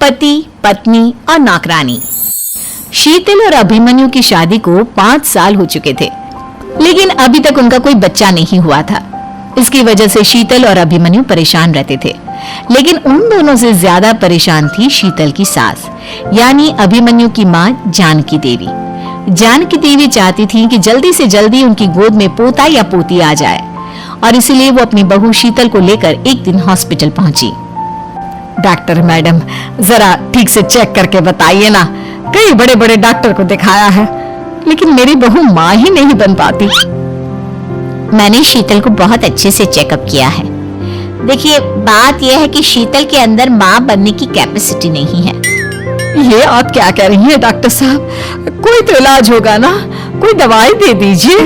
पति, पत्नी और नौकरानी। शीतल और अभिमन्यु की शादी को 5 साल हो चुके थे, लेकिन अभी तक उनका कोई बच्चा नहीं हुआ था। इसकी वजह से शीतल और अभिमन्यु परेशान रहते थे, लेकिन उन दोनों से ज्यादा परेशान थी शीतल की सास, यानी अभिमन्यु की माँ जानकी देवी। जानकी देवी चाहती थी कि जल्दी से जल्दी उनकी गोद में पोता या पोती आ जाए, और इसीलिए वो अपनी बहू शीतल को लेकर एक दिन हॉस्पिटल पहुंची। डॉक्टर मैडम, जरा ठीक से चेक करके बताइए ना, कई बड़े बड़े डॉक्टर को दिखाया है, लेकिन मेरी बहू माँ ही नहीं बन पाती। मैंने शीतल को बहुत अच्छे से चेकअप किया है। देखिए, बात यह है कि शीतल के अंदर माँ बनने की कैपेसिटी नहीं है। ये आप क्या कह रही हैं डॉक्टर साहब? कोई तो इलाज होगा ना, कोई दवाई दे दीजिए।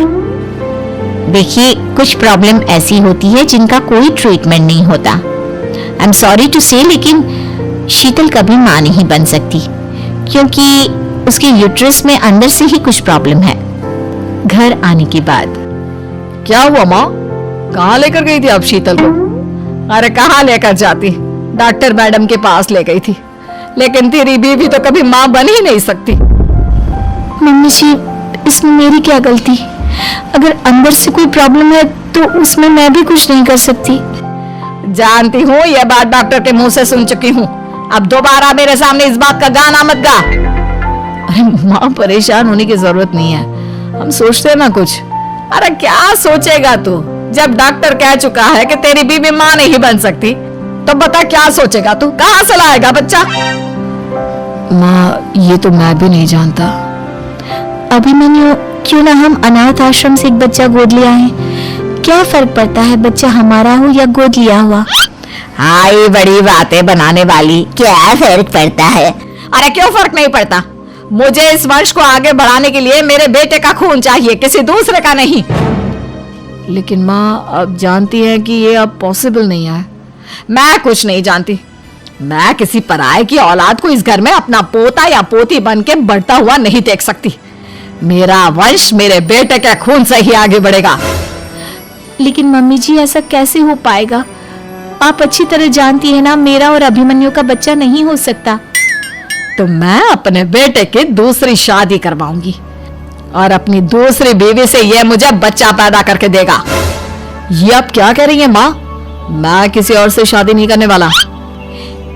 देखिए, कुछ प्रॉब्लम ऐसी होती है जिनका कोई ट्रीटमेंट नहीं होता। आई एम सॉरी टू से, लेकिन शीतल कभी माँ नहीं बन सकती, क्योंकि उसके यूट्रस में अंदर से ही कुछ प्रॉब्लम है। घर आने के बाद क्या हुआ माँ? कहाँ लेकर गई थी आप शीतल को? अरे कहाँ लेकर जाती, डॉक्टर मैडम के पास ले गई थी, लेकिन तेरी बीवी तो कभी माँ बन ही नहीं सकती। मम्मी जी, इसमें मेरी क्या गलती? अगर अंदर से कोई प्रॉब्लम है तो उसमें मैं भी कुछ नहीं कर सकती। जानती हूँ, यह बात डॉक्टर के मुंह से सुन चुकी हूँ। अब दोबारा मेरे सामने इस बात का गाना मत गा। अरे माँ, परेशान होने की जरूरत नहीं है, हम सोचते हैं ना कुछ। अरे क्या सोचेगा तू? जब डॉक्टर कह चुका है कि तेरी बीवी माँ नहीं बन सकती, तो बता क्या सोचेगा तू? कहाँ से लाएगा बच्चा? माँ, ये तो मैं भी नहीं जानता। अभिमन्यु, क्यों ना हम अनाथ आश्रम से एक बच्चा गोद लिया है? क्या फर्क पड़ता है बच्चा हमारा हो या गोद लिया हुआ? हाय, बड़ी बातें बनाने वाली, क्या फर्क पड़ता है? अरे क्यों फर्क नहीं पड़ता? मुझे इस वंश को आगे बढ़ाने के लिए मेरे बेटे का खून चाहिए, किसी दूसरे का नहीं। लेकिन माँ, आप जानती हैं कि ये अब पॉसिबल नहीं है। मैं कुछ नहीं जानती। मैं किसी पराये की औलाद को इस घर में अपना पोता या पोती बन के बढ़ता हुआ नहीं देख सकती। मेरा वंश मेरे बेटे के खून से ही आगे बढ़ेगा। लेकिन मम्मी जी, ऐसा कैसे हो पाएगा? आप अच्छी तरह जानती है ना, मेरा और अभिमन्यु का बच्चा नहीं हो सकता। तो मैं अपने बेटे की दूसरी शादी करवाऊंगी, और अपनी दूसरी बीवी से यह मुझे बच्चा पैदा करके देगा। ये आप क्या कह रही हैं माँ? मैं किसी और से शादी नहीं करने वाला।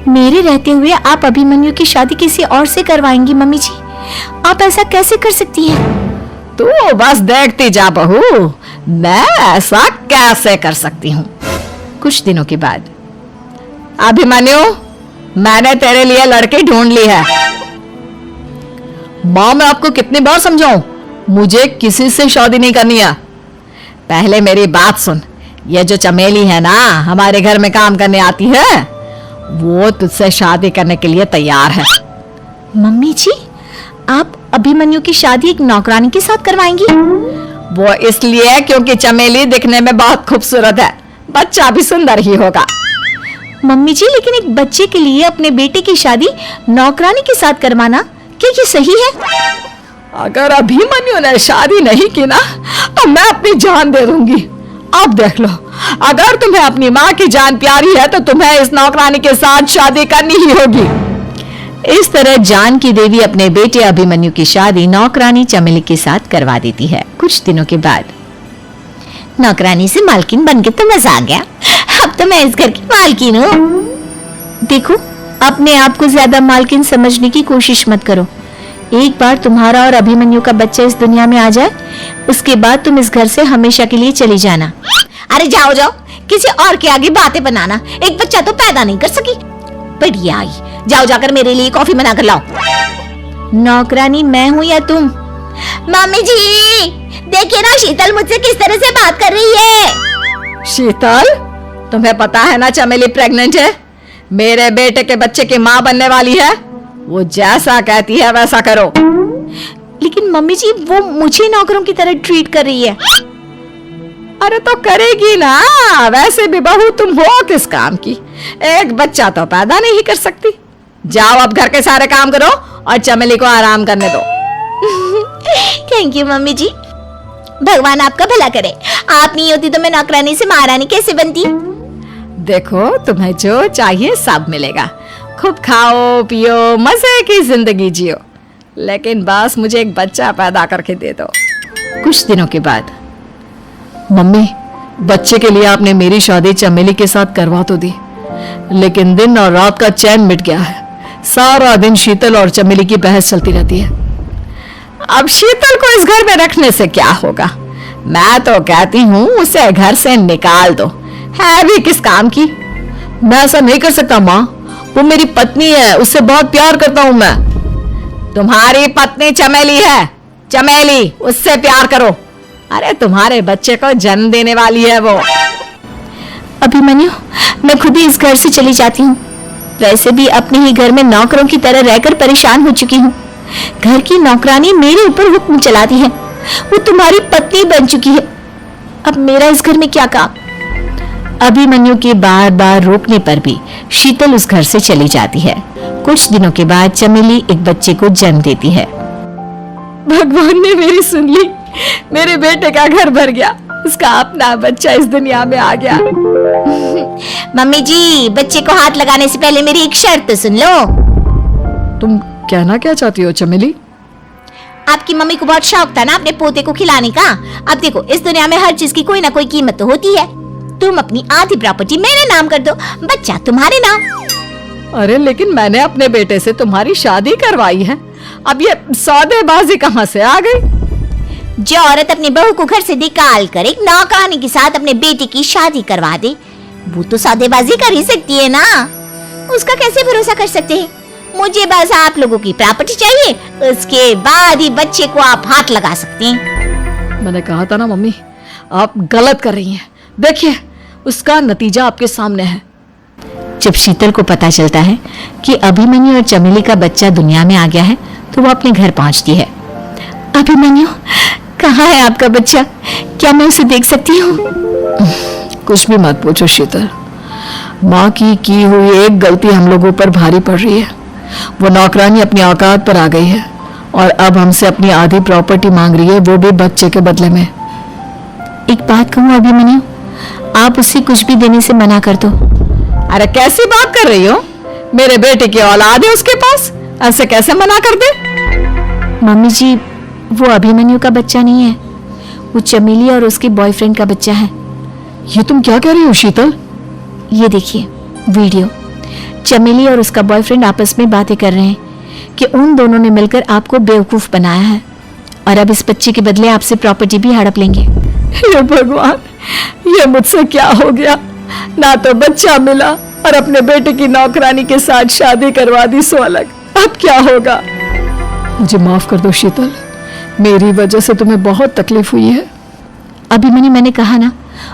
मेरे रहते हुए आप अभिमन्यु की शादी किसी और से करवाएंगी? मम्मी जी, आप ऐसा कैसे कर सकती हैं? तू बस देखती जा बहू, मैं ऐसा कैसे कर सकती हूँ। कुछ दिनों के बाद, अभिमन्यु, मैंने तेरे लिए लड़की ढूंढ ली है। माँ, मैं आपको कितनी बार समझाऊं, मुझे किसी से शादी नहीं करनी है। पहले मेरी बात सुन। ये जो चमेली है ना, हमारे घर में काम करने आती है, वो तुझसे शादी करने के लिए तैयार है। मम्मी जी, आप अभिमन्यु की शादी एक नौकरानी के साथ करवाएंगी? वो इसलिए क्योंकि चमेली दिखने में बहुत खूबसूरत है, बच्चा भी सुंदर ही होगा। मम्मी जी, लेकिन एक बच्चे के लिए अपने बेटे की शादी नौकरानी के साथ करवाना, क्या ये सही है? अगर अभिमन्यु ने शादी नहीं की ना, तो मैं अपनी जान दे दूंगी। अब देख लो, अगर तुम्हें अपनी माँ की जान प्यारी है तो तुम्हें इस नौकरानी के साथ शादी करनी ही होगी। इस तरह जानकी देवी अपने बेटे अभिमन्यु की शादी नौकरानी चमेली के साथ करवा देती है। कुछ दिनों के बाद, नौकरानी से मालकिन बनके तो मजा आ गया, अब तो मैं इस घर की मालकिन हूँ। देखो, अपने आप को ज्यादा मालकिन समझने की कोशिश मत करो। एक बार तुम्हारा और अभिमन्यु का बच्चा इस दुनिया में आ जाए, उसके बाद तुम इस घर से हमेशा के लिए चली जाना। अरे जाओ जाओ, किसी और के आगे बातें बनाना। एक बच्चा तो पैदा नहीं कर सकी, बढ़िया आई। जाओ जाकर मेरे लिए कॉफी बना कर लाओ। नौकरानी मैं हूँ या तुम? मम्मी जी, देखिए ना शीतल मुझसे किस तरह से बात कर रही है। शीतल, तुम्हें पता है ना चमेली प्रेग्नेंट है, मेरे बेटे के बच्चे की माँ बनने वाली है। वो जैसा कहती है वैसा करो। लेकिन मम्मी जी, वो मुझे नौकरों की तरह ट्रीट कर रही है। अरे तो करेगी ना, वैसे भी बहू तुम हो किस काम की, एक बच्चा तो पैदा नहीं कर सकती। जाओ अब घर के सारे काम करो और चमेली को आराम करने दो। थैंक यू मम्मी जी, भगवान आपका भला करे। आप नहीं होती तो मैं नौकरानी से महारानी कैसे बनती। देखो, तुम्हें जो चाहिए सब मिलेगा, खूब खाओ पियो, मजे की जिंदगी जियो, लेकिन बस मुझे एक बच्चा पैदा करके दे दो। कुछ दिनों के बाद, मम्मी, बच्चे के लिए आपने मेरी शादी चमेली के साथ करवा तो दी, लेकिन दिन और रात का चैन मिट गया है। सारा दिन शीतल और चमेली की बहस चलती रहती है। अब शीतल को इस घर में रखने से क्या होगा? मैं तो कहती हूँ उसे घर से निकाल दो, है भी किस काम की। मैं ऐसा नहीं कर सकता माँ, वो मेरी पत्नी है, उससे बहुत प्यार करता हूँ मैं। तुम्हारी पत्नी चमेली है, चमेली, उससे प्यार करो। अरे तुम्हारे बच्चे को जन्म देने वाली है वो। अभिमन्यु, मैं खुद ही इस घर से चली जाती हूँ। वैसे भी अपने ही घर में नौकरों की तरह रहकर परेशान हो चुकी हूँ। घर की नौकरानी मेरे ऊपर हुक्म चलाती है, वो तुम्हारी पत्नी बन चुकी है। अब मेरा इस घर में क्या काम? अभिमन्यु के बार बार रोकने पर भी शीतल उस घर से चली जाती है। कुछ दिनों के बाद चमेली एक बच्चे को जन्म देती है। भगवान ने मेरी सुन ली, मेरे बेटे का घर भर गया, उसका अपना बच्चा इस दुनिया में आ गया। मम्मी जी, बच्चे को हाथ लगाने से पहले मेरी एक शर्त सुन लो। तुम कहना क्या चाहती हो चमेली? आपकी मम्मी को बहुत शौक था ना अपने पोते को खिलाने का। अब देखो, इस दुनिया में हर चीज की कोई ना कोई कीमत तो होती है। तुम अपनी आधी प्रॉपर्टी मेरे नाम कर दो, बच्चा तुम्हारे नाम। अरे लेकिन मैंने अपने बेटे से तुम्हारी शादी करवाई है, अब ये सौदेबाजी कहाँ से आ गई? जो औरत अपनी बहू को घर से निकाल कर एक नौकरानी के साथ अपने बेटे की शादी करवा दे, वो तो सौदेबाजी कर ही सकती है ना। उसका कैसे भरोसा कर सकते हैं? मुझे बस आप लोगों की प्रॉपर्टी चाहिए, उसके बाद ही बच्चे को आप हाथ लगा सकते हैं। मैंने कहा था ना मम्मी, आप गलत कर रही हैं। देखिए, उसका नतीजा आपके सामने है। जब शीतल को पता चलता है कि अभिमन्यु और चमेली का बच्चा दुनिया में आ गया है, तो वो अपने घर पहुंचती है। अभिमन्यु, कहाँ है आपका बच्चा? क्या मैं उसे देख सकती हूँ? कुछ भी मत पूछो शीतल, माँ की हुई एक गलती हम लोगों पर भारी पड़ रही है। वो नौकरानी अपनी औकात पर आ गई है और अब हमसे अपनी आधी प्रॉपर्टी मांग रही है, वो भी बच्चे के बदले में। एक बात कहूँ अभिमन्यु, आप उसे कुछ भी देने से मना कर दो। अरे कैसी बात कर रही हो? मेरे बेटे की औलाद है उसके पास, ऐसे कैसे मना कर दे? मम्मी जी, वो अभिमन्यु का बच्चा नहीं है, वो चमेली और उसके बॉयफ्रेंड का बच्चा है। ये तुम क्या कह रही हो शीतल? ये देखिए वीडियो, चमेली और उसका बॉयफ्रेंड आपस में बातें कर रहे हैं कि उन दोनों ने मिलकर आपको बेवकूफ बनाया है और अब इस बच्चे के बदले आपसे प्रॉपर्टी भी हड़प लेंगे। हे भगवान, ये मुझसे क्या हो गया? ना तो बच्चा मिला और अपने बेटे की नौकरानी के साथ शादी करवा दी सो अलग। अब क्या होगा? मुझे माफ कर दो शीतल, मेरी वजह से तुम्हें बहुत तकलीफ हुई है। अभिमन्यु, मैंने कहा ना,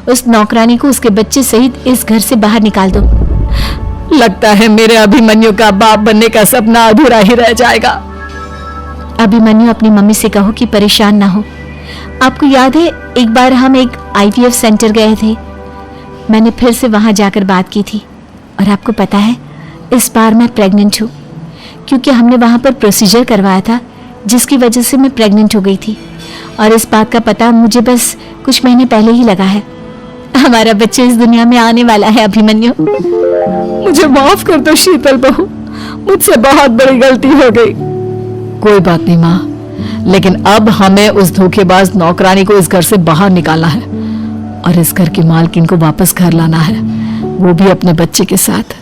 उस नौकरानी को उसके बच्चे सहित इस घर से बाहर निकाल दो। लगता है मेरे अभिमन्यु का बाप बनने का सपना अधूरा ही रह जाएगा। अभिमन्यु, अपनी मम्मी से कहो कि परेशान ना हो। आपको याद है एक बार हम एक IVF सेंटर गए थे, मैंने फिर से वहां जाकर बात की थी और आपको पता है इस बार मैं प्रेग्नेंट हूँ, क्योंकि हमने वहां पर प्रोसीजर करवाया था जिसकी वजह से मैं प्रेग्नेंट हो गई थी और इस बात का पता मुझे बस कुछ महीने पहले ही लगा है। हमारा बच्चा इस दुनिया में आने वाला है अभिमन्यु। मुझे माफ कर दो शीतल बहू, मुझसे बहुत बड़ी गलती हो गई। कोई बात नहीं माँ, लेकिन अब हमें उस धोखेबाज नौकरानी को इस घर से बाहर निकालना है और इस घर की मालकिन को वापस घर लाना है, वो भी अपने बच्चे के साथ।